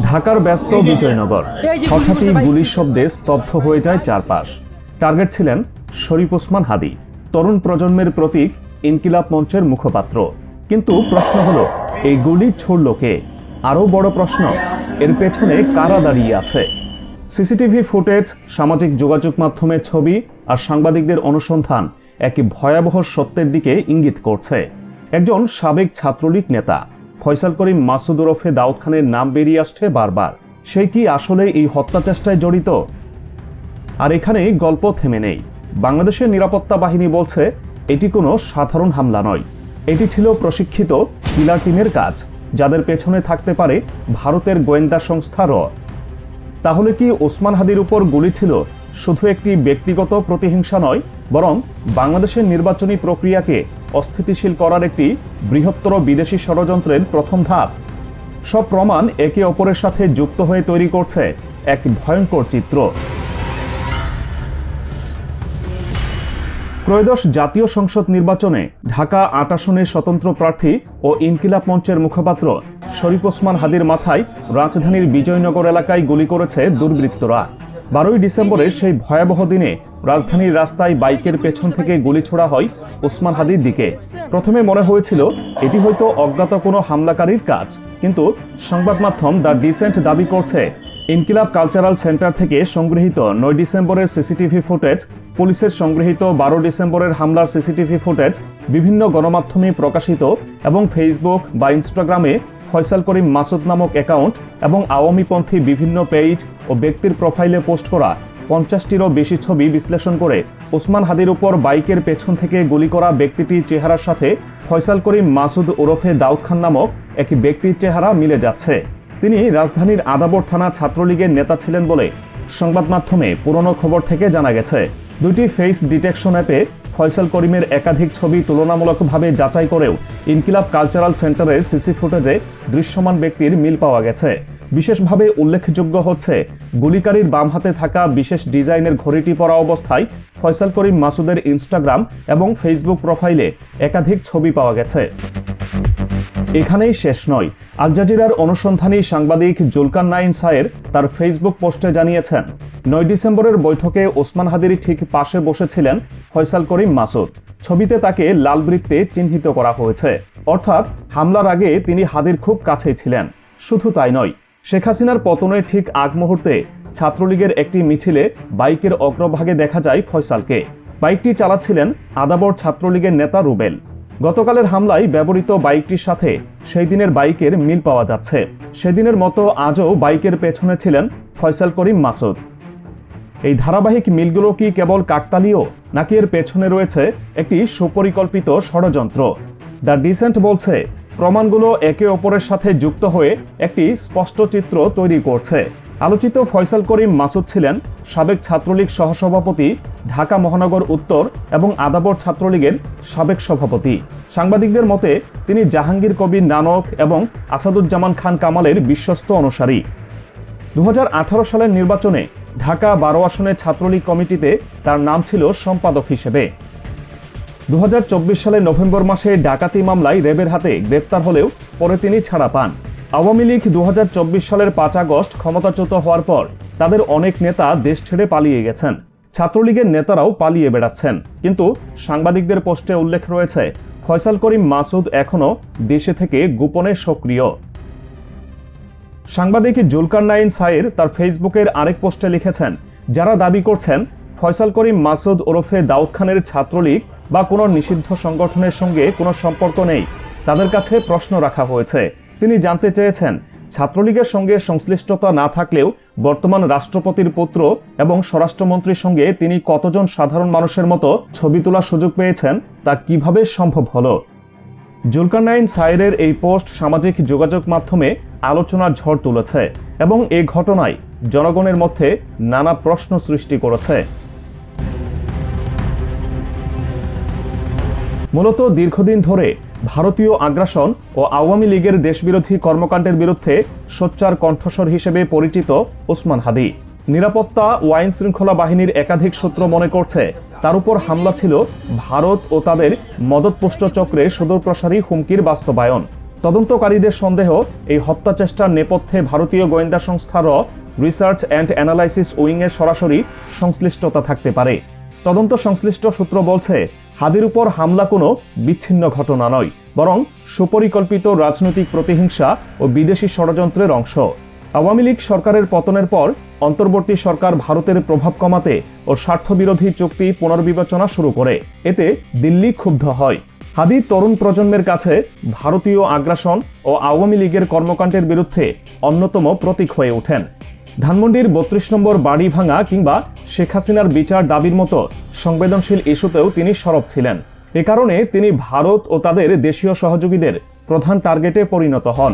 ঢাকার ব্যস্ত বিজয়নগর, হঠাৎই গুলির শব্দে স্তব্ধ হয়ে যায় চারপাশ। টার্গেট ছিলেন শরীফ ওসমান হাদী, তরুণ প্রজন্মের প্রতীক, ইনকিলাব মঞ্চের মুখপাত্র। কিন্তু প্রশ্ন হলো, এই গুলি ছুড়ল কে? আরও বড় প্রশ্ন, এর পেছনে কারা দাঁড়িয়ে আছে? সিসিটিভি ফুটেজ, সামাজিক যোগাযোগ মাধ্যমের ছবি আর সাংবাদিকদের অনুসন্ধান এক ভয়াবহ সত্যের দিকে ইঙ্গিত করছে। একজন সাবেক ছাত্রলীগ নেতা ফয়সাল করিম মাসুদ ওরফে দাউদ খানের নাম বেরিয়ে আসছে বারবার। সে কি আসলে এই হত্যা চেষ্টায় জড়িত? আর এখানেই গল্প থেমে নেই। বাংলাদেশের নিরাপত্তা বাহিনী বলছে এটি কোনো সাধারণ হামলা নয়, এটি ছিল প্রশিক্ষিত কিলার টিমের কাজ, যাদের পেছনে থাকতে পারে ভারতের গোয়েন্দা সংস্থা র। তাহলে কি ওসমান হাদীর উপর গুলি ছিল শুধু একটি ব্যক্তিগত প্রতিহিংসা নয়, বরং বাংলাদেশের নির্বাচনী প্রক্রিয়াকে অস্থিতিশীল করার একটি বৃহত্তর বিদেশি ষড়যন্ত্রের প্রথম ধাপ? সব প্রমাণ একে অপরের সাথে যুক্ত হয়ে তৈরি করছে এক ভয়ঙ্কর চিত্র। ত্রয়োদশ জাতীয় সংসদ নির্বাচনে ঢাকা ৮ আসনের স্বতন্ত্র প্রার্থী ও ইনকিলাব মঞ্চের মুখপাত্র শরীফ ওসমান হাদীর মাথায় রাজধানীর বিজয়নগর এলাকায় গুলি করেছে দুর্বৃত্তরা। 12ই ডিসেম্বরের সেই ভয়াবহ দিনে রাজধানীর রাস্তায় বাইকের পেছন থেকে গুলি ছোড়া হয় ওসমান হাদীর দিকে। প্রথমে মনে হয়েছিল এটি হয়তো অজ্ঞাত কোনো হামলাকারীর কাজ, কিন্তু সংবাদ মাধ্যম দ্য ডিসেন্ট দাবি করছে ইনকিলাব কালচারাল সেন্টার থেকে সংগৃহীত 9 ডিসেম্বরের সিসিটিভি ফুটেজ, পুলিশের সংগৃহীত 12 ডিসেম্বরের হামলার সিসিটিভি ফুটেজ, বিভিন্ন গণমাধ্যমে প্রকাশিত এবং ফেসবুক বা ইনস্টাগ্রামে ফয়সাল করিম মাসুদ নামক অ্যাকাউন্ট এবং আওয়ামীপন্থী বিভিন্ন পেজ ও ব্যক্তির প্রোফাইলে পোস্ট করা 50টিরও বেশি ছবি বিশ্লেষণ করে ওসমান হাদীর উপর বাইকের পেছন থেকে গুলি করা ব্যক্তিটির চেহারার সাথে ফয়সাল করিম মাসুদ ওরফে দাউদ খান নামক এক ব্যক্তির চেহারা মিলে যাচ্ছে। তিনি রাজধানীর আদাবর থানা ছাত্রলীগের নেতা ছিলেন বলে সংবাদ মাধ্যমে পুরনো খবর থেকে জানা গেছে। দুটি ফেস ডিটেকশন অ্যাপে ফয়সাল করিমের একাধিক ছবি তুলনামূলকভাবে যাচাই করেও ইনকিলাব কালচারাল সেন্টারের সিসি ফুটেজে দৃশ্যমান ব্যক্তির মিল পাওয়া গেছে। বিশেষভাবে উল্লেখযোগ্য হচ্ছে গুলিকারীর বাম হাতে থাকা বিশেষ ডিজাইনের ঘড়িটি পরা অবস্থায় ফয়সাল করিম মাসুদের ইনস্টাগ্রাম এবং ফেসবুক প্রোফাইলে একাধিক ছবি পাওয়া গেছে। এখানেই শেষ নয়। আল জাজিরার অনুসন্ধানী সাংবাদিক জুলকারনাইন সায়ের তার ফেসবুক পোস্টে জানিয়েছেন, 9 ডিসেম্বরের বৈঠকে ওসমান হাদীর ঠিক পাশে বসেছিলেন ফয়সাল করিম মাসুদ। ছবিতে তাকে লাল বৃত্তে চিহ্নিত করা হয়েছে, অর্থাৎ হামলার আগে তিনি হাদীর খুব কাছেই ছিলেন। শুধু তাই নয়, শেখ হাসিনার পতনের ঠিক আগ মুহূর্তে ছাত্রলীগের একটি মিছিলে বাইকের অগ্রভাগে দেখা যায় ফয়সালকে। বাইকটি চালাচ্ছিলেন আদাবর ছাত্রলীগের নেতা রুবেল। গতকালের হামলায় ব্যবহৃত বাইকটির সাথে সেই দিনের বাইকের মিল পাওয়া যাচ্ছে। সেদিনের মতো আজও বাইকের পেছনে ছিলেন ফয়সাল করিম মাসুদ। এই ধারাবাহিক মিলগুলো কি কেবল কাকতালীয়, নাকি এর পেছনে রয়েছে একটি সুপরিকল্পিত ষড়যন্ত্র? দ্য ডিসেন্ট বলছে প্রমাণগুলো একে অপরের সাথে যুক্ত হয়ে একটি স্পষ্ট চিত্র তৈরি করছে। আলোচিত ফয়সাল করিম মাসুদ ছিলেন সাবেক ছাত্রলীগ সহসভাপতি, ঢাকা মহানগর উত্তর এবং আদাবর ছাত্রলীগের সাবেক সভাপতি। সাংবাদিকদের মতে তিনি জাহাঙ্গীর কবির নানক এবং আসাদুজ্জামান খান কামালের বিশ্বস্ত অনুসারী। 2018 সালের নির্বাচনে ঢাকা 12 আসনের ছাত্রলীগ কমিটিতে তার নাম ছিল সম্পাদক হিসেবে। 2024 সালের নভেম্বর মাসে ডাকাতি মামলায় র্যাবের হাতে গ্রেপ্তার হলেও পরে তিনি ছাড়া পান। আওয়ামী লীগ 2024 সালের 5 আগস্ট ক্ষমতাচ্যুত হওয়ার পর তাদের অনেক নেতা দেশ ছেড়ে পালিয়ে গেছেন। ছাত্রলীগের নেতারাও পালিয়ে বেড়াচ্ছেন, কিন্তু সাংবাদিকদের পোস্টে উল্লেখ রয়েছে ফয়সাল করিম মাসুদ এখনও দেশে থেকে গোপনে সক্রিয়। সাংবাদিক জুলকারনাইন সায়ের তার ফেসবুকের আরেক পোস্টে লিখেছেন, যারা দাবি করছেন ফয়সাল করিম মাসুদ ওরফে দাউদ খানের ছাত্রলীগ বা কোনো নিষিদ্ধ সংগঠনের সঙ্গে কোনো সম্পর্ক নেই, তাদের কাছে প্রশ্ন রাখা হয়েছে। তিনি জানতে চেয়েছেন, ছাত্রলীগের সঙ্গে সংশ্লিষ্টতা না থাকলেও বর্তমান রাষ্ট্রপতির পুত্র এবং স্বরাষ্ট্রমন্ত্রীর সঙ্গে তিনি কতজন সাধারণ মানুষের মতো ছবি তোলার সুযোগ পেয়েছেন, তা কিভাবে সম্ভব হলো? জুলকারনাইন সায়েরের এই পোস্ট সামাজিক যোগাযোগ মাধ্যমে আলোচনার ঝড় তুলেছে এবং এই ঘটনায় জনগণের মধ্যে নানা প্রশ্ন সৃষ্টি করেছে। মূলত দীর্ঘদিন ধরে ভারতীয় আগ্রাসন ও আওয়ামী লীগের দেশবিরোধী কর্মকাণ্ডের বিরুদ্ধে সোচ্চার কণ্ঠস্বর হিসেবে পরিচিত ওসমান হাদী। নিরাপত্তা ও আইন শৃঙ্খলা বাহিনীর একাধিক সূত্র মনে করছে তার উপর হামলা ছিল ভারত ও তাদের মদতপুষ্ট চক্রের সুদূরপ্রসারী হুমকির বাস্তবায়ন। তদন্তকারীদের সন্দেহ, এই হত্যা চেষ্টার নেপথ্যে ভারতীয় গোয়েন্দা সংস্থা র রিসার্চ অ্যান্ড অ্যানালাইসিস উইংয়ের সরাসরি সংশ্লিষ্টতা থাকতে পারে। তদন্ত সংশ্লিষ্ট সূত্র বলছে, হাদির উপর হামলা কোনো বিচ্ছিন্ন ঘটনা নয়, বরং সুপরিকল্পিত রাজনৈতিক প্রতিহিংসা ও বিদেশি ষড়যন্ত্রের অংশ। আওয়ামী লীগ সরকারের পতনের পর অন্তর্বর্তী সরকার ভারতের প্রভাব কমাতে ও স্বার্থবিরোধী চুক্তি পুনর্বিবেচনা শুরু করে। এতে দিল্লি ক্ষুব্ধ হয়। হাদি তরুণ প্রজন্মের কাছে ভারতীয় আগ্রাসন ও আওয়ামী লীগের কর্মকাণ্ডের বিরুদ্ধে অন্যতম প্রতীক হয়ে ওঠেন। ধানমন্ডির ৩২ নম্বর বাড়ি ভাঙা কিংবা শেখ হাসিনার বিচার দাবির মতো সংবেদনশীল ইস্যুতেও তিনি সরব ছিলেন। এ কারণে তিনি ভারত ও তাদের দেশীয় সহযোগীদের প্রধান টার্গেটে পরিণত হন।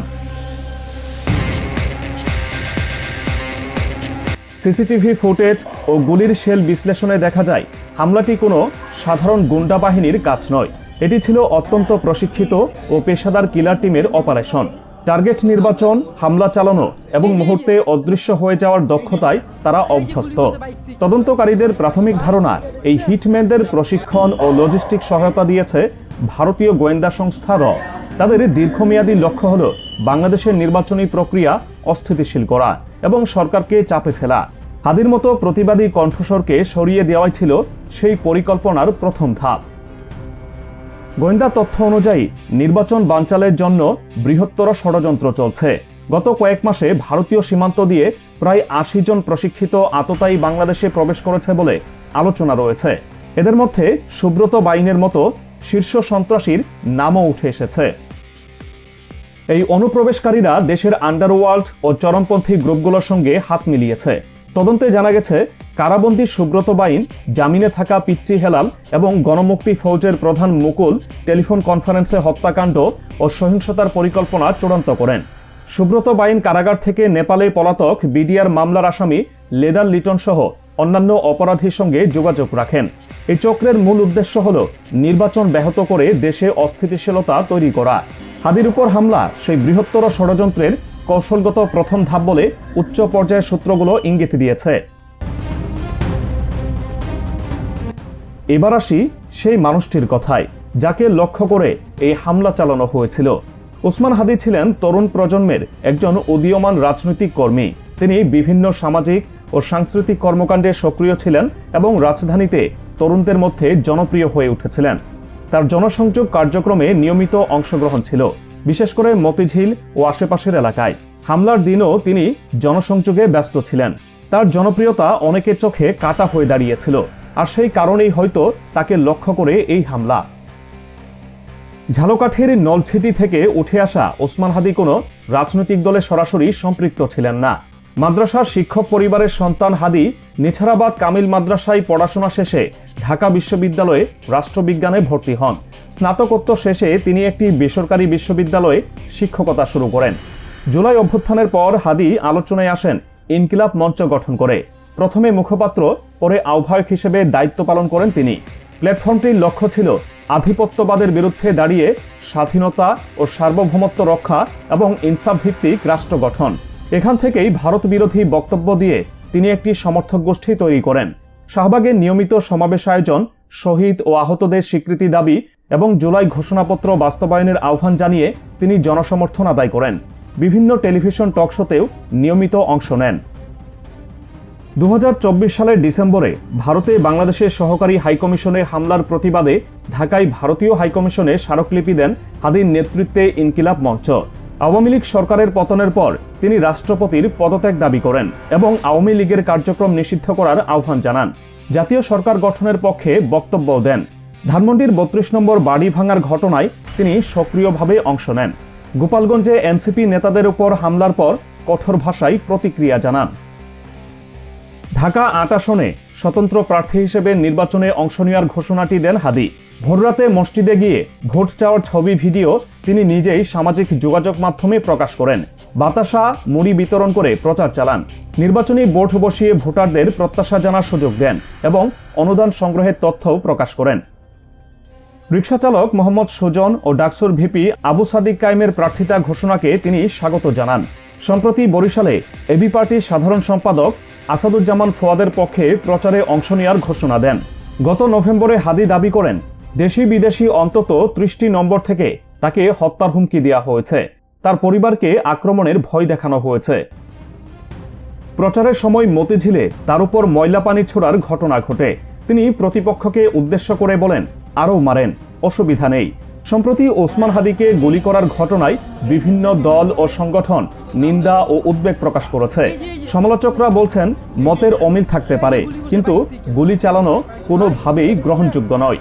সিসিটিভি ফুটেজ ও গুলির শেল বিশ্লেষণে দেখা যায়, হামলাটি কোনো সাধারণ গুন্ডা বাহিনীর কাজ নয়। এটি ছিল অত্যন্ত প্রশিক্ষিত ও পেশাদার কিলার টিমের অপারেশন। টার্গেট নির্বাচন, হামলা চালানো এবং মুহূর্তে অদৃশ্য হয়ে যাওয়ার দক্ষতায় তারা অভ্যস্ত। তদন্তকারীদের প্রাথমিক ধারণা, এই হিটম্যানদের প্রশিক্ষণ ও লজিস্টিক সহায়তা দিয়েছে ভারতীয় গোয়েন্দা সংস্থা র। তাদের দীর্ঘমেয়াদী লক্ষ্য হল বাংলাদেশের নির্বাচনী প্রক্রিয়া অস্থিতিশীল করা এবং সরকারকে চাপে ফেলা। হাদির মতো প্রতিবাদী কণ্ঠস্বরকে সরিয়ে দেওয়াই ছিল সেই পরিকল্পনার প্রথম ধাপ। গোয়েন্দা তথ্য অনুযায়ী নির্বাচন বানচালের জন্য বৃহত্তর ষড়যন্ত্র চলছে। গত কয়েক মাসে ভারতীয় সীমান্ত দিয়ে প্রায় ৮০ জন প্রশিক্ষিত আততায়ী বাংলাদেশে প্রবেশ করেছে বলে আলোচনা রয়েছে। এদের মধ্যে সুব্রত বাইনের মতো শীর্ষ সন্ত্রাসীর নামও উঠে এসেছে। এই অনুপ্রবেশকারীরা দেশের আন্ডারওয়ার্ল্ড ও চরমপন্থী গ্রুপগুলোর সঙ্গে হাত মিলিয়েছে। তদন্তে জানা গেছে, কারাবন্দী সুব্রত বাইন, জামিনে থাকা পিচ্চি হেলাল এবং গণমুক্তি ফৌজের প্রধান মুকুল টেলিফোন কনফারেন্সে হত্যাকাণ্ড ও সহিংসতার পরিকল্পনা চূড়ান্ত করেন। সুব্রত বাইন কারাগার থেকে নেপালে পলাতক বিডিআর মামলার আসামি লেদার লিটন সহ অন্যান্য অপরাধীর সঙ্গে যোগাযোগ রাখেন। এই চক্রের মূল উদ্দেশ্য হল নির্বাচন ব্যাহত করে দেশে অস্থিতিশীলতা তৈরি করা। হাদির উপর হামলা সেই বৃহত্তর ষড়যন্ত্রের কৌশলগত প্রথম ধাপ বলে উচ্চ পর্যায়ের সূত্রগুলো ইঙ্গিত দিয়েছে। এবার আসি সেই মানুষটির কথায়, যাকে লক্ষ্য করে এই হামলা চালানো হয়েছিল। ওসমান হাদি ছিলেন তরুণ প্রজন্মের একজন উদীয়মান রাজনৈতিক কর্মী। তিনি বিভিন্ন সামাজিক ও সাংস্কৃতিক কর্মকাণ্ডে সক্রিয় ছিলেন এবং রাজধানীতে তরুণদের মধ্যে জনপ্রিয় হয়ে উঠেছিলেন। তার জনসংযোগ কার্যক্রমে নিয়মিত অংশগ্রহণ ছিল, বিশেষ করে মতিঝিল ও আশেপাশের এলাকায়। হামলার দিনও তিনি জনসংযোগে ব্যস্ত ছিলেন। তার জনপ্রিয়তা অনেকের চোখে কাটা হয়ে দাঁড়িয়েছিল, আর সেই কারণেই হয়তো তাকে লক্ষ্য করে এই হামলা। ঝালকাঠির নলছিটি থেকে উঠে আসা ওসমান হাদি কোনো রাজনৈতিক দলে সরাসরি সম্পৃক্ত ছিলেন না। মাদ্রাসার শিক্ষক পরিবারের সন্তান হাদি নেছারাবাদ কামিল মাদ্রাসায় পড়াশোনা শেষে ঢাকা বিশ্ববিদ্যালয়ে রাষ্ট্রবিজ্ঞানে ভর্তি হন। স্নাতকোত্তর শেষে তিনি একটি বেসরকারি বিশ্ববিদ্যালয়ে শিক্ষকতা শুরু করেন। জুলাই অভ্যুত্থানের পর হাদি আলোচনায় আসেন ইনকিলাব মঞ্চ গঠন করে। প্রথমে মুখপাত্র, পরে আহ্বায়ক হিসেবে দায়িত্ব পালন করেন তিনি। প্ল্যাটফর্মটির লক্ষ্য ছিল আধিপত্যবাদের বিরুদ্ধে দাঁড়িয়ে স্বাধীনতা ও সার্বভৌমত্ব রক্ষা এবং ইনসাফ ভিত্তিক রাষ্ট্র গঠন। এখান থেকেই ভারত বিরোধী বক্তব্য দিয়ে তিনি একটি সমর্থক গোষ্ঠী তৈরি করেন। শাহবাগে নিয়মিত সমাবেশ আয়োজন, শহীদ ও আহতদের স্বীকৃতি দাবি এবং জুলাই ঘোষণাপত্র বাস্তবায়নের আহ্বান জানিয়ে তিনি জনসমর্থন আদায় করেন। বিভিন্ন টেলিভিশন টক শোতেও নিয়মিত অংশ নেন। ২০২৪ সালের ডিসেম্বরে ভারতে বাংলাদেশের সহকারী হাইকমিশনে হামলার প্রতিবাদে ঢাকায় ভারতীয় হাইকমিশনে স্মারকলিপি দেন হাদির নেতৃত্বে ইনকিলাব মঞ্চ। আওয়ামী লীগ সরকারের পতনের পর তিনি রাষ্ট্রপতির পদত্যাগ দাবি করেন এবং আওয়ামী লীগের কার্যক্রম নিষিদ্ধ করার আহ্বান জানান। জাতীয় সরকার গঠনের পক্ষে বক্তব্যও দেন। ধানমন্ডির ৩২ নম্বর বাড়ি ভাঙার ঘটনায় তিনি সক্রিয়ভাবে অংশ নেন। গোপালগঞ্জে এনসিপি নেতাদের উপর হামলার পর কঠোর ভাষায় প্রতিক্রিয়া জানান। ঢাকা ৮ আসনে স্বতন্ত্র প্রার্থী হিসেবে নির্বাচনে অংশ নেওয়ার ঘোষণাটি দেন হাদি। ভোররাতে মসজিদে গিয়ে ভোট চাওয়ার ছবি ভিডিও তিনি নিজেই সামাজিক যোগাযোগ মাধ্যমে প্রকাশ করেন। বাতাসা, মুড়ি বিতরণ করে প্রচার চালান। নির্বাচনী বোর্ড বসিয়ে ভোটারদের প্রত্যাশা জানার সুযোগ দেন এবং অনুদান সংগ্রহের তথ্যও প্রকাশ করেন। রিকশা চালক মোহাম্মদ সুজন ও ডাকসুর ভিপি আবু সাদিক কায়েমের প্রার্থিতা ঘোষণাকে তিনি স্বাগত জানান। সম্প্রতি বরিশালে এবি পার্টির সাধারণ সম্পাদক আসাদুজ্জামান ফোয়াদের পক্ষে প্রচারে অংশ নেওয়ার ঘোষণা দেন। গত নভেম্বরে হাদি দাবি করেন, দেশি বিদেশি অন্তত ৩০টি নম্বর থেকে তাকে হত্যার হুমকি দেওয়া হয়েছে। তার পরিবারকে আক্রমণের ভয় দেখানো হয়েছে। প্রচারের সময় মতিঝিলে তার উপর ময়লা পানি ছোড়ার ঘটনা ঘটে। তিনি প্রতিপক্ষকে উদ্দেশ্য করে বলেন, আরও মারেন, অসুবিধা নেই। সম্প্রতি ওসমান হাদিকে গুলি করার ঘটনায় বিভিন্ন দল ও সংগঠন নিন্দা ও উদ্বেগ প্রকাশ করেছে। সমালোচকরা বলছেন, মতের অমিল থাকতে পারে, কিন্তু গুলি চালানো কোনোভাবেই গ্রহণযোগ্য নয়।